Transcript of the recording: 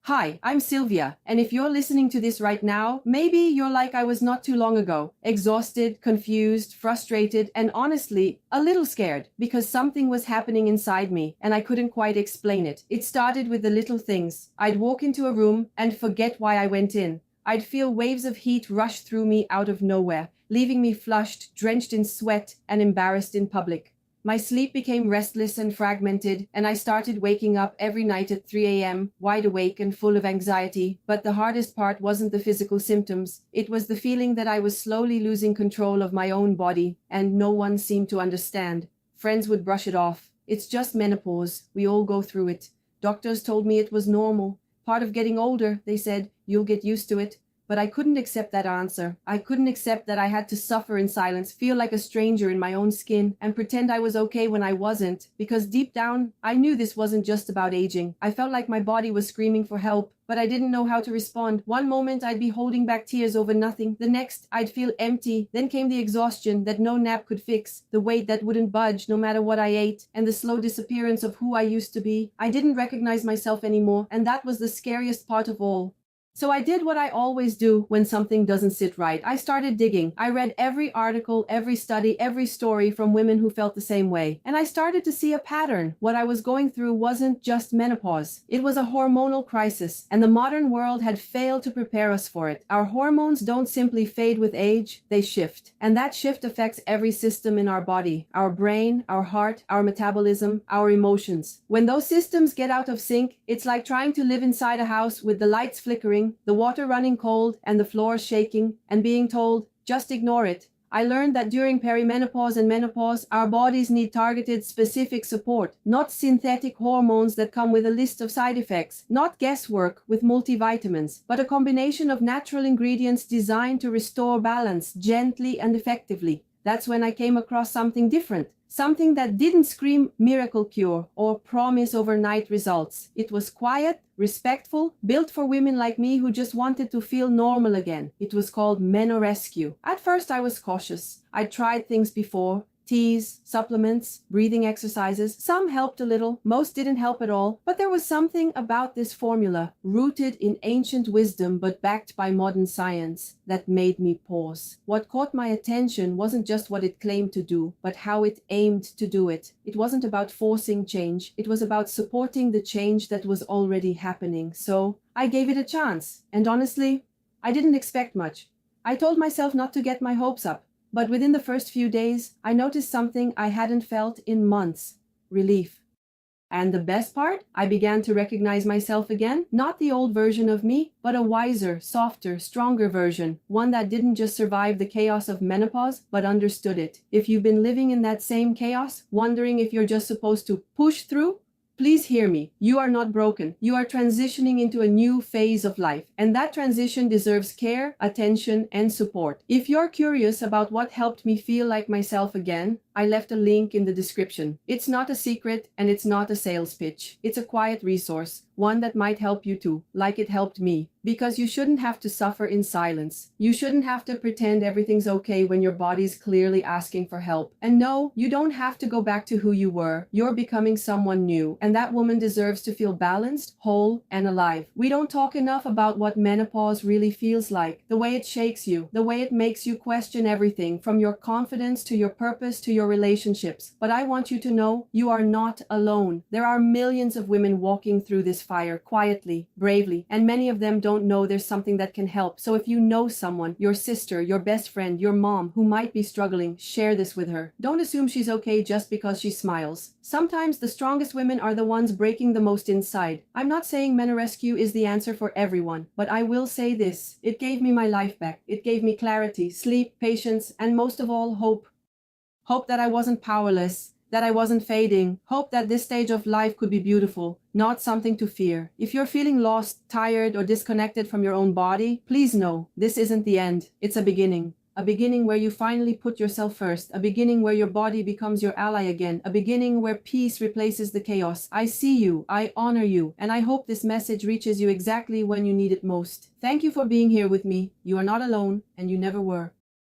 Hi, I'm Sylvia, and if you're listening to this right now, maybe you're like I was not too long ago, exhausted, confused, frustrated, and honestly, a little scared, because something was happening inside me, and I couldn't quite explain it. It started with the little things. I'd walk into a room and forget why I went in. I'd feel waves of heat rush through me out of nowhere, leaving me flushed, drenched in sweat, and embarrassed in public. My sleep became restless and fragmented, and I started waking up every night at 3 a.m., wide awake and full of anxiety. But the hardest part wasn't the physical symptoms. It was the feeling that I was slowly losing control of my own body, and no one seemed to understand. Friends would brush it off. It's just menopause. We all go through it. Doctors told me it was normal. Part of getting older, they said. You'll get used to it. But I couldn't accept that answer. I couldn't accept that I had to suffer in silence, feel like a stranger in my own skin, and pretend I was okay when I wasn't. Because deep down, I knew this wasn't just about aging. I felt like my body was screaming for help, but I didn't know how to respond. One moment I'd be holding back tears over nothing. The next, I'd feel empty. Then came the exhaustion that no nap could fix, the weight that wouldn't budge no matter what I ate, and the slow disappearance of who I used to be. I didn't recognize myself anymore, and that was the scariest part of all. So I did what I always do when something doesn't sit right. I started digging. I read every article, every study, every story from women who felt the same way. And I started to see a pattern. What I was going through wasn't just menopause. It was a hormonal crisis, and the modern world had failed to prepare us for it. Our hormones don't simply fade with age, they shift. And that shift affects every system in our body, our brain, our heart, our metabolism, our emotions. When those systems get out of sync, it's like trying to live inside a house with the lights flickering, the water running cold, and the floor shaking, and being told, just ignore it. I learned that during perimenopause and menopause, our bodies need targeted, specific support, not synthetic hormones that come with a list of side effects, not guesswork with multivitamins, but a combination of natural ingredients designed to restore balance gently and effectively. That's when I came across something different. Something that didn't scream miracle cure or promise overnight results. It was quiet, respectful, built for women like me who just wanted to feel normal again. It was called MenoRescue. At first I was cautious. I'd tried things before. Teas, supplements, breathing exercises. Some helped a little, most didn't help at all. But there was something about this formula, rooted in ancient wisdom but backed by modern science, that made me pause. What caught my attention wasn't just what it claimed to do, but how it aimed to do it. It wasn't about forcing change, it was about supporting the change that was already happening. So I gave it a chance, and honestly, I didn't expect much. I told myself not to get my hopes up. But within the first few days, I noticed something I hadn't felt in months: relief. And the best part? I began to recognize myself again, not the old version of me, but a wiser, softer, stronger version, one that didn't just survive the chaos of menopause, but understood it. If you've been living in that same chaos, wondering if you're just supposed to push through, please hear me. You are not broken. You are transitioning into a new phase of life, and that transition deserves care, attention, and support. If you're curious about what helped me feel like myself again, I left a link in the description. It's not a secret, and it's not a sales pitch. It's a quiet resource, one that might help you too, like it helped me. Because you shouldn't have to suffer in silence. You shouldn't have to pretend everything's okay when your body's clearly asking for help. And no, you don't have to go back to who you were. You're becoming someone new, and that woman deserves to feel balanced, whole, and alive. We don't talk enough about what menopause really feels like, the way it shakes you, the way it makes you question everything, from your confidence to your purpose to your relationships. But I want you to know, you are not alone. There are millions of women walking through this fire quietly, bravely, and many of them don't know there's something that can help. So if you know someone, your sister, your best friend, your mom, who might be struggling, share this with her. Don't assume she's okay just because she smiles. Sometimes the strongest women are the ones breaking the most inside. I'm not saying MenoRescue is the answer for everyone, but I will say this: it gave me my life back. It gave me clarity, sleep, patience, and most of all, hope. Hope that I wasn't powerless, that I wasn't fading. Hope that this stage of life could be beautiful, not something to fear. If you're feeling lost, tired, or disconnected from your own body, please know this isn't the end. It's a beginning. A beginning where you finally put yourself first. A beginning where your body becomes your ally again. A beginning where peace replaces the chaos. I see you, I honor you, and I hope this message reaches you exactly when you need it most. Thank you for being here with me. You are not alone, and you never were.